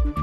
In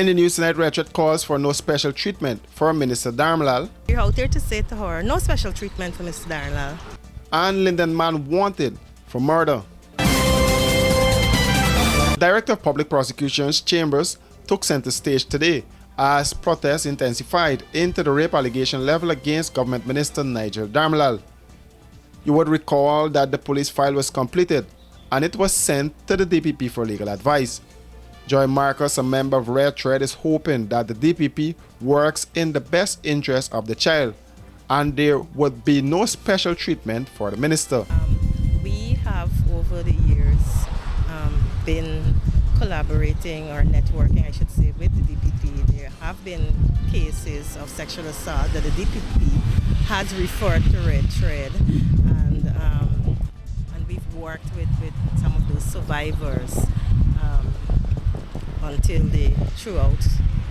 the news tonight, Richard calls for no special treatment for Minister Dharmlal. We're out there to say to her, no special treatment for Mr. Dharmlal. And Linden man wanted for murder. Director of Public Prosecutions Chambers took center stage today as protests intensified into the rape allegation level against Government Minister Nigel Dharmlal. You would recall that the police file was completed and it was sent to the DPP for legal advice. Joy Marcus, a member of Red Thread, is hoping that the DPP works in the best interest of the child and there would be no special treatment for the minister. We have over the years been collaborating or networking, I should say, with the DPP. There have been cases of sexual assault that the DPP has referred to Red Thread, and we've worked with some of those survivors until throughout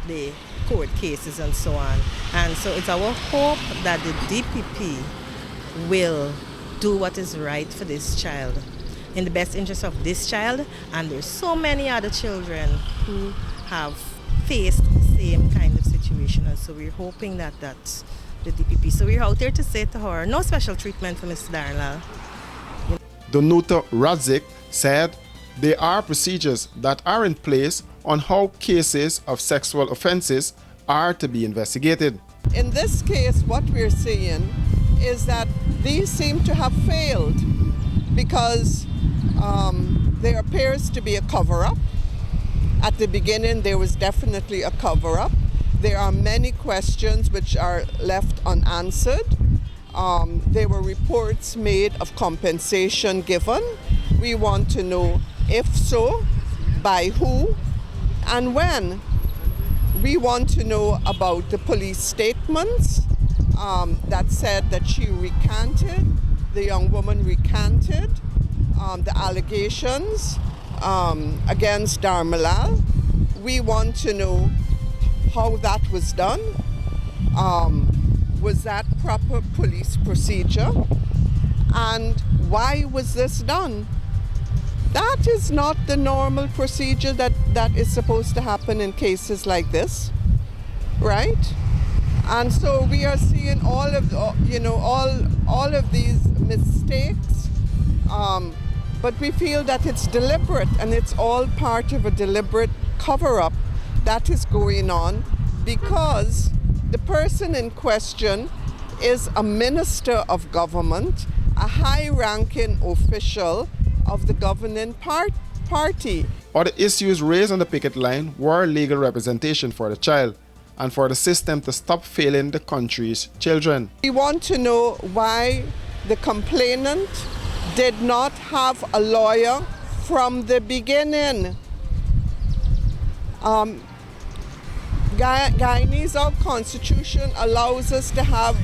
the court cases and so on. And so it's our hope that the DPP will do what is right for this child, in the best interest of this child, and there's so many other children who have faced the same kind of situation, and so we're hoping that that's the DPP. So we're out there to say to her, no special treatment for Mr. Dharmlal. Danuta Radzik said there are procedures that are in place on how cases of sexual offenses are to be investigated. In this case, what we're seeing is that these seem to have failed because there appears to be a cover-up. At the beginning, there was definitely a cover-up. There are many questions which are left unanswered. There were reports made of compensation given. We want to know if so, by who, and when. We want to know about the police statements that said that she recanted, the young woman recanted the allegations against Dharmlal. We want to know how that was done. Was that proper police procedure? And why was this done? That is not the normal procedure that is supposed to happen in cases like this, right? And so we are seeing all of these mistakes, but we feel that it's deliberate, and it's all part of a deliberate cover-up that is going on because the person in question is a minister of government, a high-ranking official of the governing party. Other issues raised on the picket line were legal representation for the child and for the system to stop failing the country's children. We want to know why the complainant did not have a lawyer from the beginning. Guyanese constitution allows us to have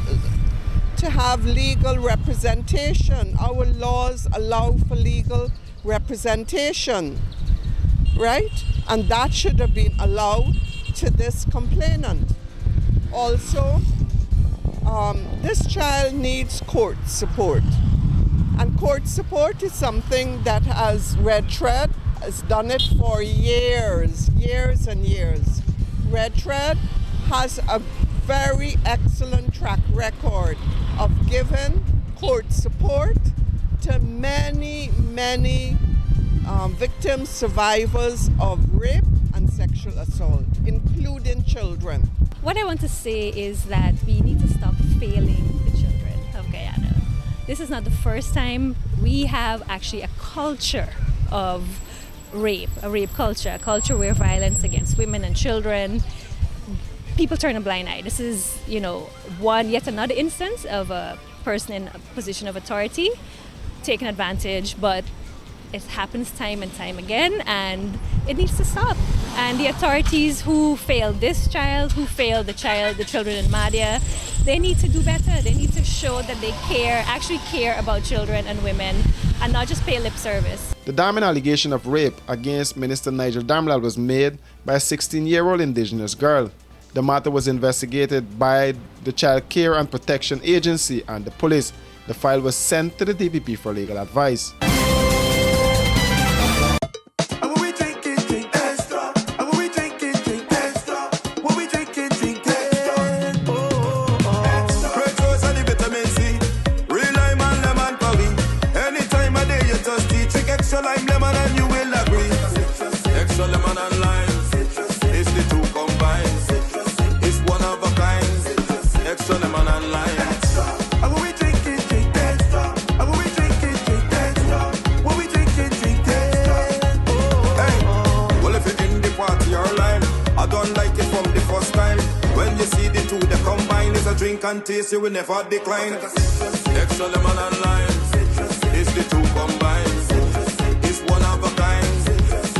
legal representation. Our laws allow for legal representation, right? And that should have been allowed to this complainant. Also, this child needs court support. And court support is something that Red Thread has done it for years and years. Red Thread has a very excellent track record of giving court support to many victims, survivors of rape and sexual assault, including children. What I want to say is that we need to stop failing the children of Guyana. This is not the first time. We have actually a culture of rape, a rape culture, a culture where violence against women and children, people turn a blind eye. This is, yet another instance of a person in a position of authority taking advantage, but it happens time and time again, and it needs to stop. And the authorities who failed this child, who failed the children in Madhya, they need to do better. They need to show that they actually care about children and women, and not just pay lip service. The damning allegation of rape against Minister Nigel Dharmlal was made by a 16-year-old indigenous girl. The matter was investigated by the Child Care and Protection Agency and the police. The file was sent to the DPP for legal advice. Drink and taste, you will never decline. Extra lemon and lime, it's the two combined. It's one of a kind.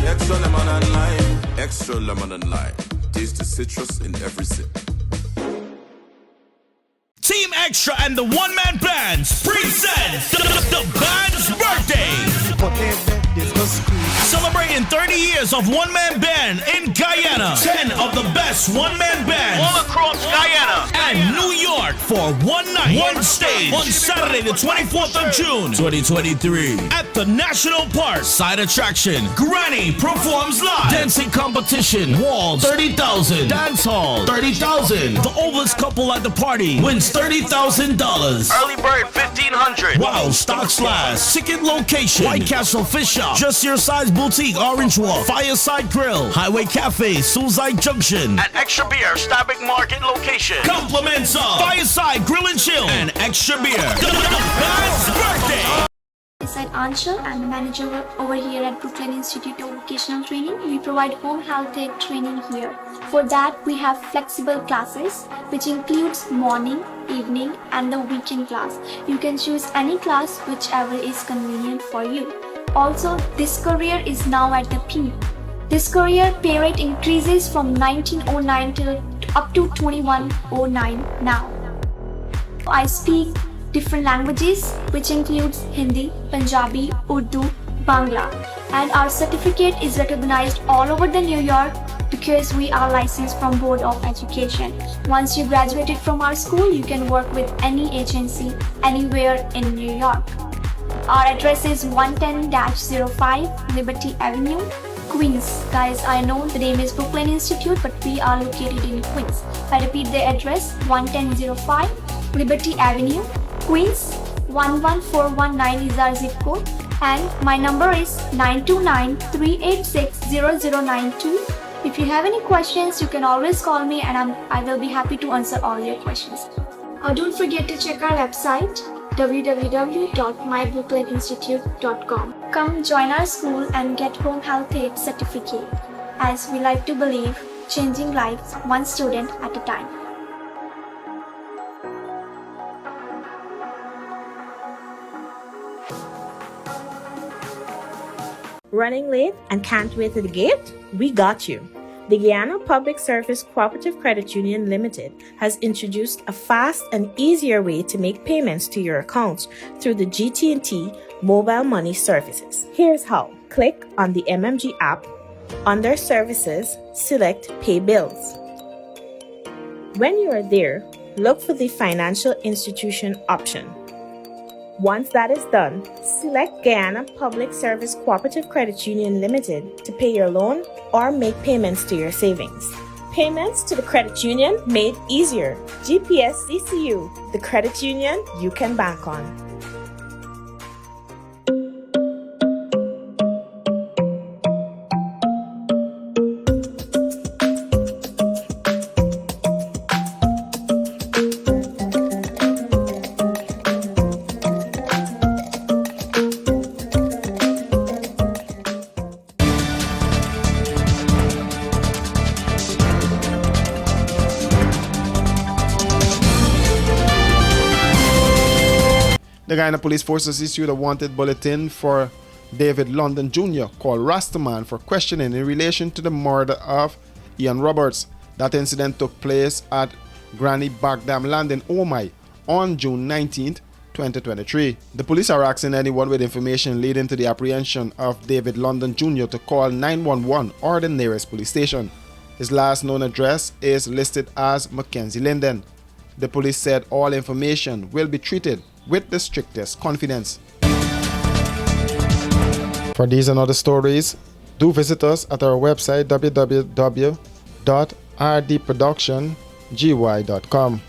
Extra lemon and lime, extra lemon and lime. Taste the citrus in every sip. Team Extra and the one-man bands present the band's birthday. Celebrating 30 years of one-man band in Guyana. 10 of the best one-man bands all across Guyana and New York for one night, one stage on Saturday the 24th of June 2023 at the National Park. Side attraction, Granny performs live. Dancing competition, walls 30,000. Dance hall 30,000. The oldest couple at the party wins $30,000. Early bird $1,500. Wow, stocks last. Ticket location, White Castle Fish Shop, Just Your Size Boutique, Orange Walk, Fireside Grill, Highway Cafe, Suicide Junction, and Extra Beer, Stabic Market location. Compliments of Fireside Grill and Chill and Extra Beer. The band's birthday. I'm Anshul. I'm the manager over here at Brooklyn Institute of Vocational Training. We provide home health aid training here. For that, we have flexible classes, which includes morning, evening, and the weekend class. You can choose any class, whichever is convenient for you. Also, this career is now at the peak. This career pay rate increases from 1909 till up to 2109 now. I speak different languages, which includes Hindi, Punjabi, Urdu, Bangla, and our certificate is recognized all over the New York because we are licensed from Board of Education. Once you graduated from our school, you can work with any agency anywhere in New York. Our address is 110-05 Liberty Avenue, Queens. Guys, I know the name is Brooklyn Institute, but we are located in Queens. I repeat the address, 110-05 Liberty Avenue, Queens. 11419 is our zip code, and my number is 929-386-0092. If you have any questions, you can always call me, and I will be happy to answer all your questions. Don't forget to check our website, www.mybrooklyn.institute.com. Come join our school and get home health aid certificate, as we like to believe changing lives one student at a time. Running late and can't wait at the gate? We got you. The Guyana Public Service Cooperative Credit Union Limited has introduced a fast and easier way to make payments to your accounts through the GT&T mobile money services. Here's how. Click on the MMG app. Under Services, select Pay Bills. When you are there, look for the Financial Institution option. Once that is done, select Guyana Public Service Cooperative Credit Union Limited to pay your loan or make payments to your savings. Payments to the credit union made easier. GPSCCU, the credit union you can bank on. The Guyana Police Forces issued a wanted bulletin for David London Jr., called Rastaman, for questioning in relation to the murder of Ian Roberts. That incident took place at Granny Bagdam Land in Omai on June 19, 2023. The police are asking anyone with information leading to the apprehension of David London Jr. to call 911 or the nearest police station. His last known address is listed as Mackenzie Linden. The police said all information will be treated with the strictest confidence. For these and other stories, do visit us at our website www.rdproductiongy.com.